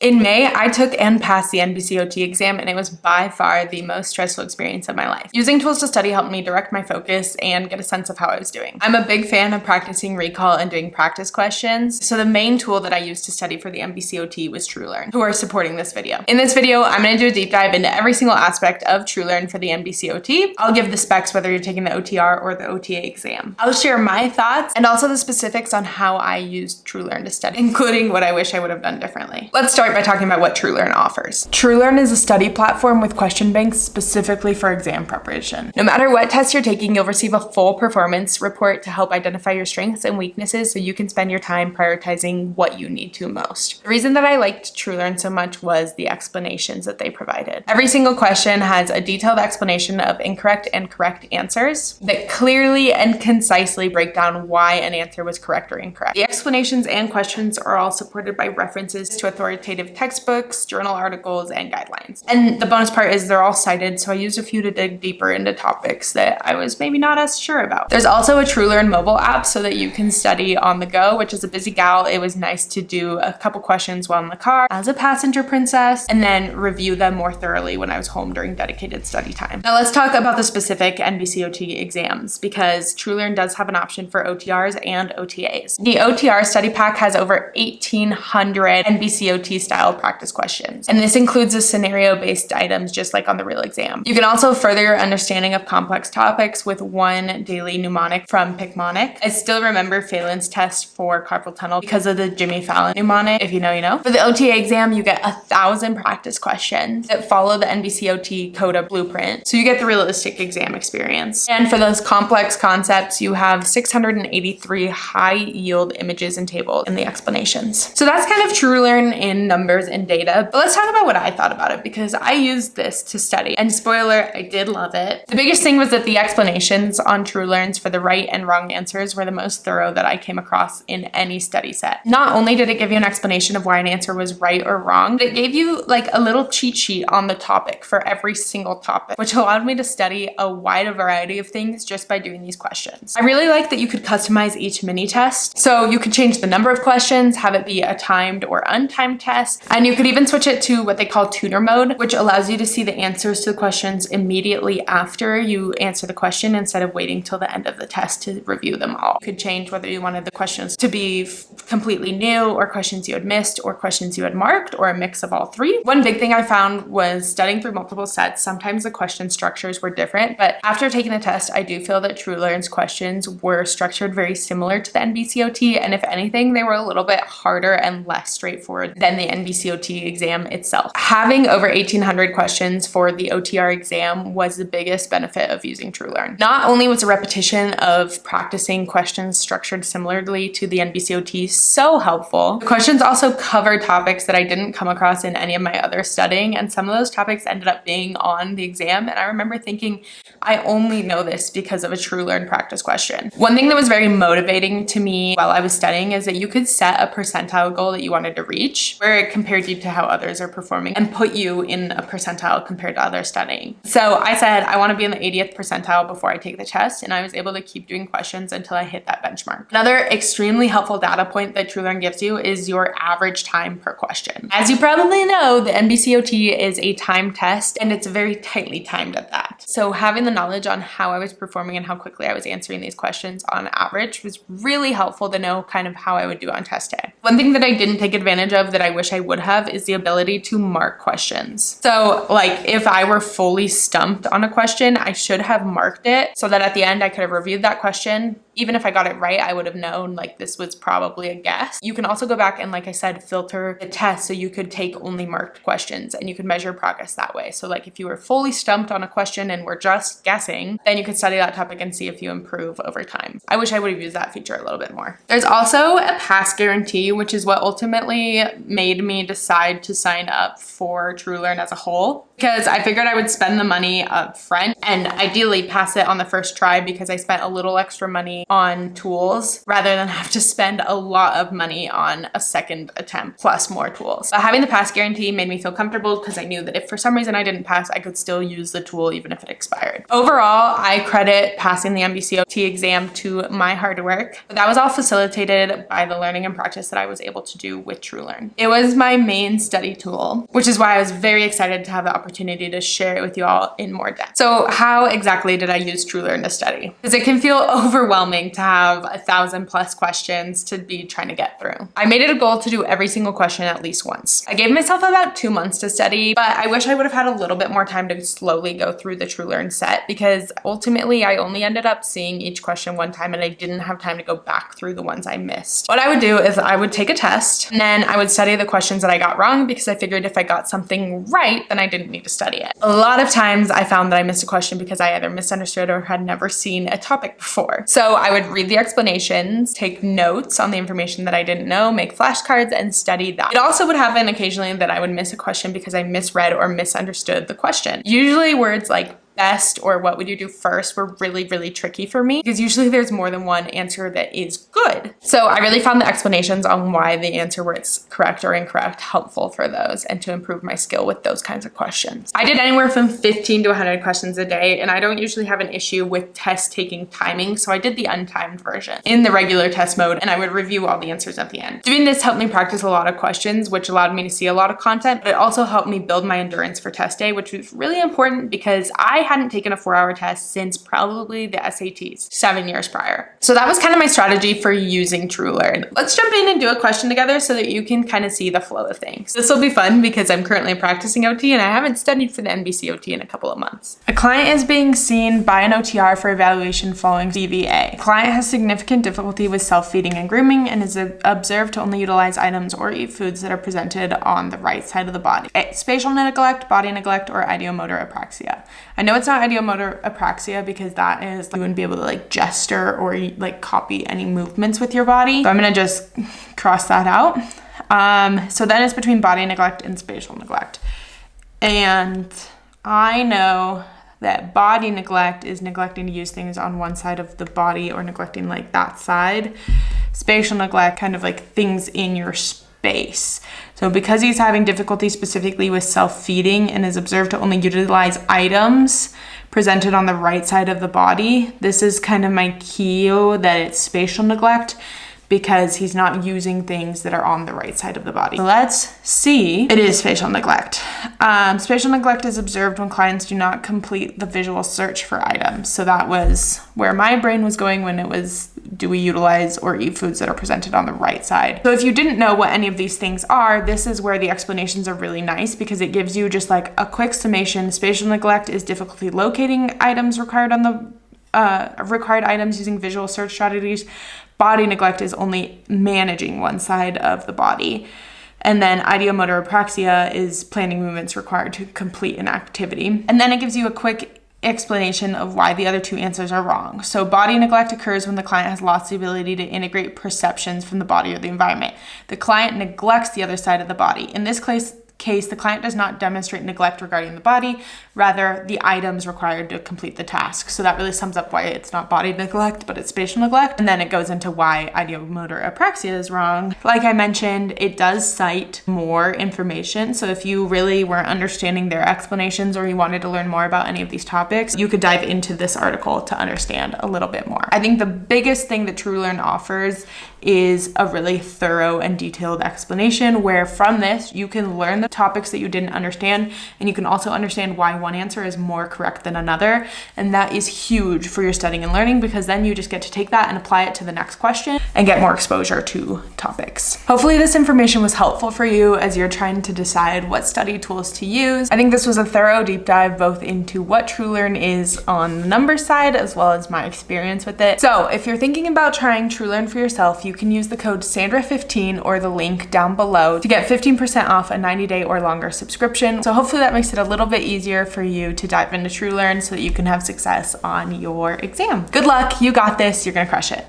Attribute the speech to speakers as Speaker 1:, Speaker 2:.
Speaker 1: In May, I took and passed the NBCOT exam, and it was by far the most stressful experience of my life. Using tools to study helped me direct my focus and get a sense of how I was doing. I'm a big fan of practicing recall and doing practice questions, so the main tool that I used to study for the NBCOT was TrueLearn, who are supporting this video. In this video, I'm going to do a deep dive into every single aspect of TrueLearn for the NBCOT. I'll give the specs whether you're taking the OTR or the OTA exam. I'll share my thoughts and also the specifics on how I used TrueLearn to study, including what I wish I would have done differently. Let's start by talking about what TrueLearn offers. TrueLearn is a study platform with question banks specifically for exam preparation. No matter what test you're taking, you'll receive a full performance report to help identify your strengths and weaknesses so you can spend your time prioritizing what you need to most. The reason that I liked TrueLearn so much was the explanations that they provided. Every single question has a detailed explanation of incorrect and correct answers that clearly and concisely break down why an answer was correct or incorrect. The explanations and questions are all supported by references to authoritative textbooks, journal articles, and guidelines. And the bonus part is they're all cited, so I used a few to dig deeper into topics that I was maybe not as sure about. There's also a TrueLearn mobile app so that you can study on the go, which is a busy gal. It was nice to do a couple questions while in the car as a passenger princess, and then review them more thoroughly when I was home during dedicated study time. Now let's talk about the specific NBCOT exams, because TrueLearn does have an option for OTRs and OTAs. The OTR study pack has over 1,800 NBCOT style practice questions, and this includes the scenario-based items just like on the real exam. You can also further your understanding of complex topics with one daily mnemonic from Picmonic. I still remember Phelan's test for carpal tunnel because of the Jimmy Fallon mnemonic. If you know, you know. For the OTA exam, you get 1,000 practice questions that follow the NBCOT CODA blueprint, so you get the realistic exam experience. And for those complex concepts, you have 683 high-yield images and tables in the explanations. So that's kind of TrueLearn in numbers and data, but let's talk about what I thought about it, because I used this to study, and spoiler, I did love it. The biggest thing was that the explanations on TrueLearns for the right and wrong answers were the most thorough that I came across in any study set. Not only did it give you an explanation of why an answer was right or wrong, but it gave you like a little cheat sheet on the topic for every single topic, which allowed me to study a wide variety of things just by doing these questions. I really like that you could customize each mini test, so you could change the number of questions, have it be a timed or untimed test, and you could even switch it to what they call tutor mode, which allows you to see the answers to the questions immediately after you answer the question instead of waiting till the end of the test to review them all. You could change whether you wanted the questions to be completely new, or questions you had missed, or questions you had marked, or a mix of all three. One big thing I found was studying through multiple sets. Sometimes the question structures were different, but after taking the test, I do feel that TrueLearn's questions were structured very similar to the NBCOT, and if anything, they were a little bit harder and less straightforward than the NBCOT exam itself. Having over 1,800 questions for the OTR exam was the biggest benefit of using TrueLearn. Not only was a repetition of practicing questions structured similarly to the NBCOT so helpful, the questions also covered topics that I didn't come across in any of my other studying, and some of those topics ended up being on the exam, and I remember thinking, I only know this because of a TrueLearn practice question. One thing that was very motivating to me while I was studying is that you could set a percentile goal that you wanted to reach, where it compared you to how others are performing and put you in a percentile compared to others studying. So I said, I want to be in the 80th percentile before I take the test, and I was able to keep doing questions until I hit that benchmark. Another extremely helpful data point that TrueLearn gives you is your average time per question. As you probably know, the NBCOT is a time test, and it's very tightly timed at that. So having the knowledge on how I was performing and how quickly I was answering these questions on average was really helpful to know kind of how I would do on test day. One thing that I didn't take advantage of that I wish I would have is the ability to mark questions. So like if I were fully stumped on a question, I should have marked it so that at the end I could have reviewed that question. Even if I got it right, I would have known like this was probably a guess. You can also go back and, like I said, filter the test so you could take only marked questions and you could measure progress that way. So like if you were fully stumped on a question and were just guessing, then you could study that topic and see if you improve over time. I wish I would have used that feature a little bit more. There's also a pass guarantee, which is what ultimately made me decide to sign up for TrueLearn as a whole, because I figured I would spend the money up front and ideally pass it on the first try, because I spent a little extra money money on tools rather than have to spend a lot of money on a second attempt plus more tools. But having the pass guarantee made me feel comfortable because I knew that if for some reason I didn't pass, I could still use the tool even if it expired. Overall, I credit passing the NBCOT exam to my hard work, but that was all facilitated by the learning and practice that I was able to do with TrueLearn. It was my main study tool, which is why I was very excited to have the opportunity to share it with you all in more depth. So how exactly did I use TrueLearn to study? Because it can feel overwhelming to have 1,000+ questions to be trying to get through. I made it a goal to do every single question at least once. I gave myself about 2 months to study, but I wish I would have had a little bit more time to slowly go through the TrueLearn set because ultimately I only ended up seeing each question one time and I didn't have time to go back through the ones I missed. What I would do is I would take a test and then I would study the questions that I got wrong because I figured if I got something right, then I didn't need to study it. A lot of times I found that I missed a question because I either misunderstood or had never seen a topic before. So I would read the explanations, take notes on the information that I didn't know, make flashcards, and study that. It also would happen occasionally that I would miss a question because I misread or misunderstood the question. Usually words like best or what would you do first were really, really tricky for me because usually there's more than one answer that is good. So I really found the explanations on why the answer was correct or incorrect helpful for those and to improve my skill with those kinds of questions. I did anywhere from 15 to 100 questions a day, and I don't usually have an issue with test taking timing, so I did the untimed version in the regular test mode and I would review all the answers at the end. Doing this helped me practice a lot of questions, which allowed me to see a lot of content, but it also helped me build my endurance for test day, which was really important because I hadn't taken a 4-hour test since probably the SATs 7 years prior. So that was kind of my strategy for using TrueLearn. Let's jump in and do a question together so that you can kind of see the flow of things. This will be fun because I'm currently practicing OT and I haven't studied for the NBCOT in a couple of months. A client is being seen by an OTR for evaluation following DVA. The client has significant difficulty with self-feeding and grooming and is observed to only utilize items or eat foods that are presented on the right side of the body. Spatial neglect, body neglect, or ideomotor apraxia. I know it's not ideomotor apraxia because that is you wouldn't be able to like gesture or like copy any movements with your body. So I'm gonna just cross that out. So then it's between body neglect and spatial neglect. And I know that body neglect is neglecting to use things on one side of the body or neglecting like that side. Spatial neglect, kind of like things in your space. So because he's having difficulty specifically with self-feeding and is observed to only utilize items presented on the right side of the body, this is kind of my key that it's spatial neglect because he's not using things that are on the right side of the body. So let's see. It is spatial neglect. Spatial neglect is observed when clients do not complete the visual search for items. So that was where my brain was going when it was, do we utilize or eat foods that are presented on the right side? So if you didn't know what any of these things are, this is where the explanations are really nice because it gives you just like a quick summation. Spatial neglect is difficulty locating items required on the required items using visual search strategies. Body neglect is only managing one side of the body. And then ideomotor apraxia is planning movements required to complete an activity. And then it gives you a quick explanation of why the other two answers are wrong. So body neglect occurs when the client has lost the ability to integrate perceptions from the body or the environment. The client neglects the other side of the body. In this case, the client does not demonstrate neglect regarding the body, rather the items required to complete the task. So that really sums up why it's not body neglect, but it's spatial neglect. And then it goes into why ideomotor apraxia is wrong. Like I mentioned, it does cite more information. So if you really weren't understanding their explanations or you wanted to learn more about any of these topics, you could dive into this article to understand a little bit more. I think the biggest thing that TrueLearn offers is a really thorough and detailed explanation where from this you can learn the topics that you didn't understand and you can also understand why one answer is more correct than another, and that is huge for your studying and learning because then you just get to take that and apply it to the next question and get more exposure to topics. Hopefully this information was helpful for you as you're trying to decide what study tools to use. I think this was a thorough deep dive both into what TrueLearn is on the numbers side as well as my experience with it. So if you're thinking about trying TrueLearn for yourself, you can use the code Sandra15 or the link down below to get 15% off a 90-day or longer subscription. So hopefully that makes it a little bit easier for you to dive into TrueLearn so that you can have success on your exam. Good luck, you got this, you're gonna crush it.